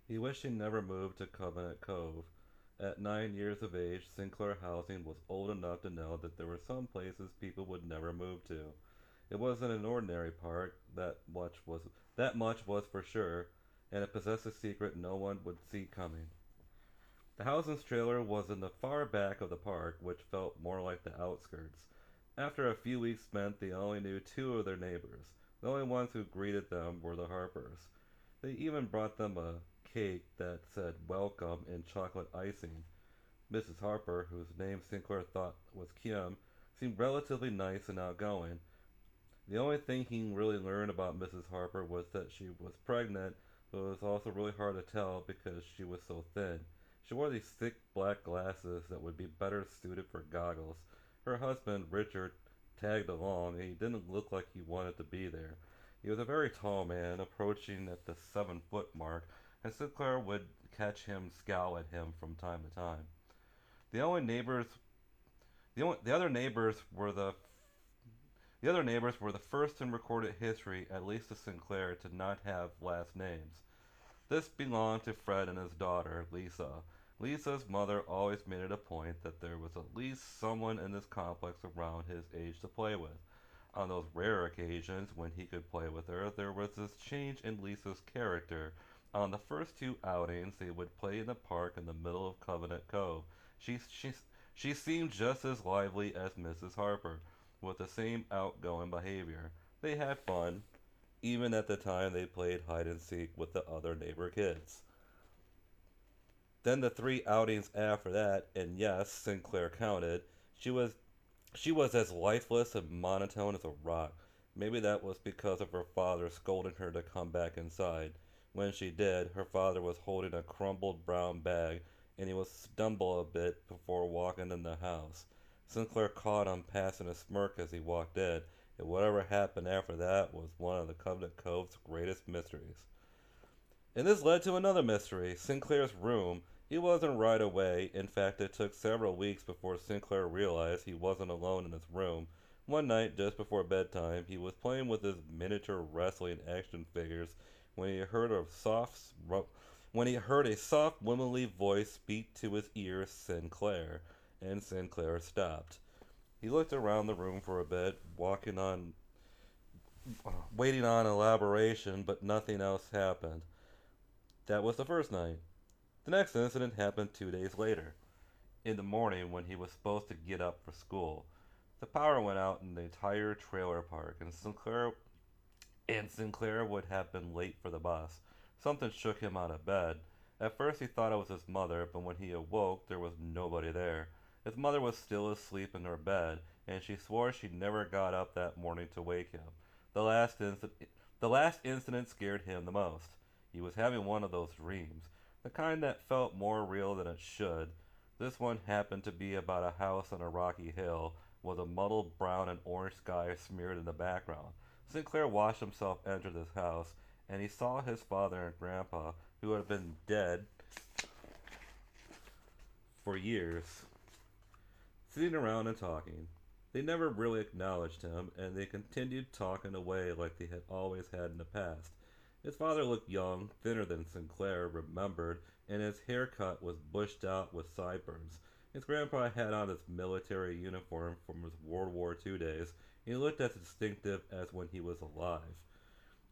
He wished he never moved to Covenant Cove. At 9 years of age, Sinclair Housing was old enough to know that there were some places people would never move to. It wasn't an ordinary park, that much was for sure, and it possessed a secret no one would see coming. The Housing's trailer was in the far back of the park, which felt more like the outskirts. After a few weeks spent, they only knew two of their neighbors. The only ones who greeted them were the Harpers. They even brought them a cake that said welcome in chocolate icing. Mrs. Harper, whose name Sinclair thought was Kim, seemed relatively nice and outgoing. The only thing he really learned about Mrs. Harper was that she was pregnant, but it was also really hard to tell because she was so thin. She wore these thick black glasses that would be better suited for goggles. Her husband, Richard, tagged along, and he didn't look like he wanted to be there. He was a very tall man, approaching at the 7 foot mark, and Sinclair would catch him scowl at him from time to time. The only neighbors, the other neighbors were the first in recorded history, at least to Sinclair, to not have last names. This belonged to Fred and his daughter, Lisa. Lisa's mother always made it a point that there was at least someone in this complex around his age to play with. On those rare occasions when he could play with her, there was this change in Lisa's character. On the first two outings, they would play in the park in the middle of Covenant Cove. She, she, she seemed just as lively as Mrs. Harper, with the same outgoing behavior. They had fun, even at the time they played hide and seek with the other neighbor kids. Then the three outings after that, and yes, Sinclair counted, she was she was as lifeless and monotone as a rock. Maybe that was because of her father scolding her to come back inside. When she did, her father was holding a crumpled brown bag, and he would stumble a bit before walking in the house. Sinclair caught him passing a smirk as he walked in, and whatever happened after that was one of the Covenant Cove's greatest mysteries. And this led to another mystery, Sinclair's room. He wasn't right away. In fact, it took several weeks before Sinclair realized he wasn't alone in his room. One night, just before bedtime, he was playing with his miniature wrestling action figures when he heard a soft womanly voice speak to his ear, Sinclair, and Sinclair stopped. He looked around the room for a bit, waiting on elaboration, but nothing else happened. That was the first night. The next incident happened 2 days later, in the morning when he was supposed to get up for school. The power went out in the entire trailer park, and Sinclair would have been late for the bus. Something shook him out of bed. At first he thought it was his mother, but when he awoke there was nobody there. His mother was still asleep in her bed, and she swore she never got up that morning to wake him. The last incident, the last incident scared him the most. He was having one of those dreams, the kind that felt more real than it should. This one happened to be about a house on a rocky hill, with a muddled brown and orange sky smeared in the background. Sinclair watched himself enter this house, and he saw his father and grandpa, who had been dead for years, sitting around and talking. They never really acknowledged him, and they continued talking away like they had always had in the past. His father looked young, thinner than Sinclair remembered, and his haircut was bushed out with sideburns. His grandpa had on his military uniform from his World War II days, and he looked as distinctive as when he was alive.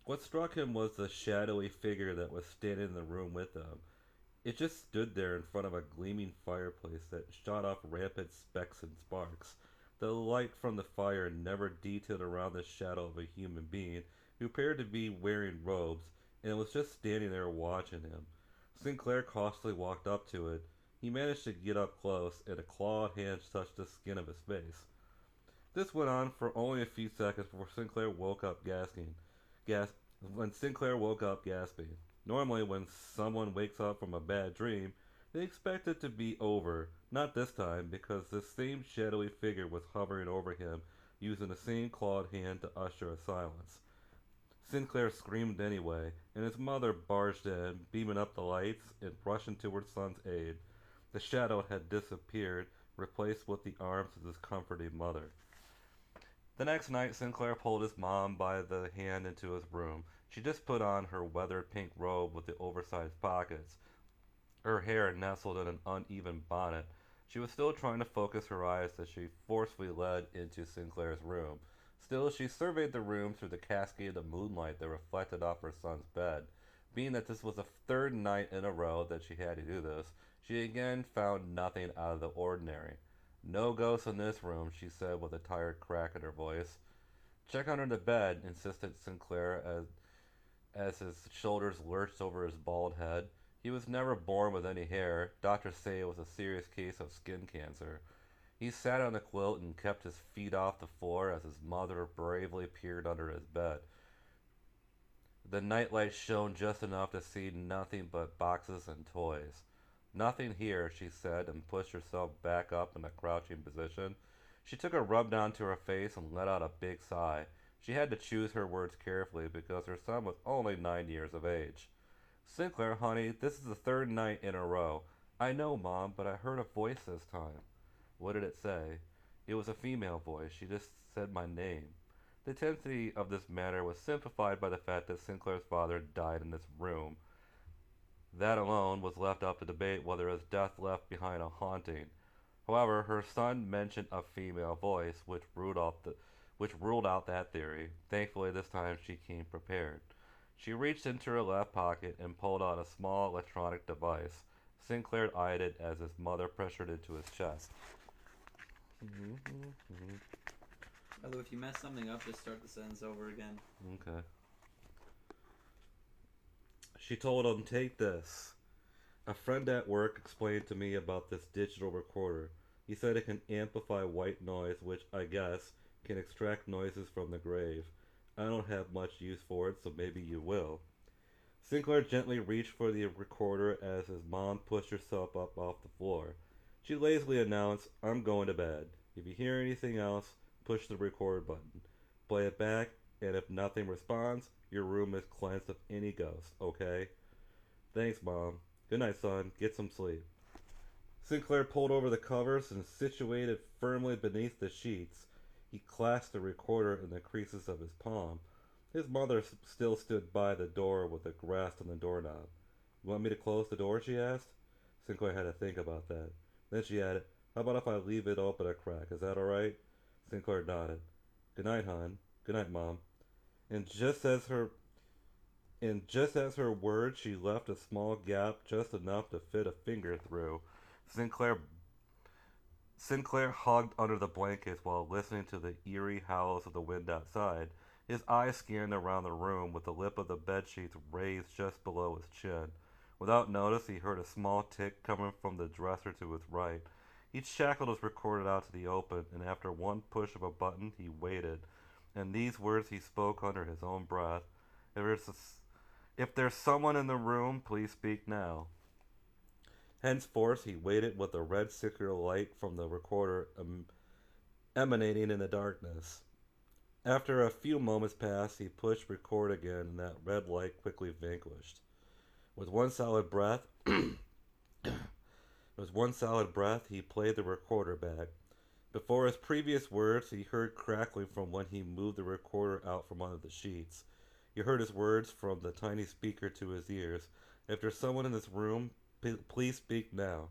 What struck him was the shadowy figure that was standing in the room with them. It just stood there in front of a gleaming fireplace that shot off rampant specks and sparks. The light from the fire never detailed around the shadow of a human being who appeared to be wearing robes, and it was just standing there watching him. Sinclair cautiously walked up to it. He managed to get up close, and a clawed hand touched the skin of his face. This went on for only a few seconds before Sinclair woke up gasping. Gasp when Sinclair woke up gasping. Normally, when someone wakes up from a bad dream, they expect it to be over. Not this time, because this same shadowy figure was hovering over him, using the same clawed hand to usher a silence. Sinclair screamed anyway, and his mother barged in, beaming up the lights and rushing to her son's aid. The shadow had disappeared, replaced with the arms of his comforting mother. The next night, Sinclair pulled his mom by the hand into his room. She just put on her weathered pink robe with the oversized pockets, her hair nestled in an uneven bonnet. She was still trying to focus her eyes as she forcefully led into Sinclair's room. Still, she surveyed the room through the cascade of moonlight that reflected off her son's bed. Being that this was the third night in a row that she had to do this, she again found nothing out of the ordinary. No ghosts in this room, she said with a tired crack in her voice. Check under the bed, insisted Sinclair as his shoulders lurched over his bald head. He was never born with any hair. Doctors say it was a serious case of skin cancer. He sat on the quilt and kept his feet off the floor as his mother bravely peered under his bed. The nightlight shone just enough to see nothing but boxes and toys. Nothing here, she said, and pushed herself back up in a crouching position. She took a rub down to her face and let out a big sigh. She had to choose her words carefully because her son was only 9 years of age. Sinclair, honey, this is the third night in a row. I know, Mom, but I heard a voice this time. What did it say? It was a female voice. She just said my name. The intensity of this matter was simplified by the fact that Sinclair's father died in this room. That alone was left up to debate whether his death left behind a haunting. However, her son mentioned a female voice, which ruled out that theory. Thankfully, this time she came prepared. She reached into her left pocket and pulled out a small electronic device. Sinclair eyed it as his mother pressured it to his chest. Although if you mess something up, just start the sentence over again. Okay. She told him, take this. A friend at work explained to me about this digital recorder. He said it can amplify white noise, which, I guess, can extract noises from the grave. I don't have much use for it, so maybe you will. Sinclair gently reached for the recorder as his mom pushed herself up off the floor. She lazily announced, I'm going to bed. If you hear anything else, push the record button. Play it back, and if nothing responds, your room is cleansed of any ghosts, okay? Thanks, Mom. Good night, son. Get some sleep. Sinclair pulled over the covers and situated firmly beneath the sheets. He clasped the recorder in the creases of his palm. His mother still stood by the door with a grasp on the doorknob. You want me to close the door, she asked. Sinclair had to think about that. Then she added, how about if I leave it open a crack? Is that all right? Sinclair nodded. Good night, hon. Good night, Mom. And just as her words, she left a small gap just enough to fit a finger through. Sinclair hugged under the blankets while listening to the eerie howls of the wind outside. His eyes scanned around the room with the lip of the bedsheets raised just below his chin. Without notice, he heard a small tick coming from the dresser to his right. He shackled his recorder out to the open, and after one push of a button, he waited. And these words he spoke under his own breath. If there's someone in the room, please speak now. Henceforth, he waited with a red circular light from the recorder emanating in the darkness. After a few moments passed, he pushed record again, and that red light quickly vanquished. With one solid breath, he played the recorder back. Before his previous words, he heard crackling from when he moved the recorder out from under the sheets. He heard his words from the tiny speaker to his ears. If there's someone in this room, please speak now.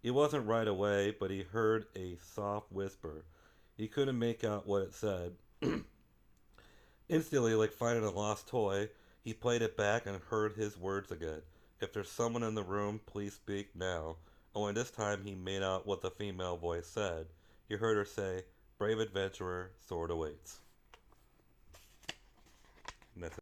It wasn't right away, but he heard a soft whisper. He couldn't make out what it said. Instantly, like finding a lost toy, he played it back and heard his words again. If there's someone in the room, please speak now. Only this time he made out what the female voice said. He heard her say, brave adventurer, sword awaits. And that's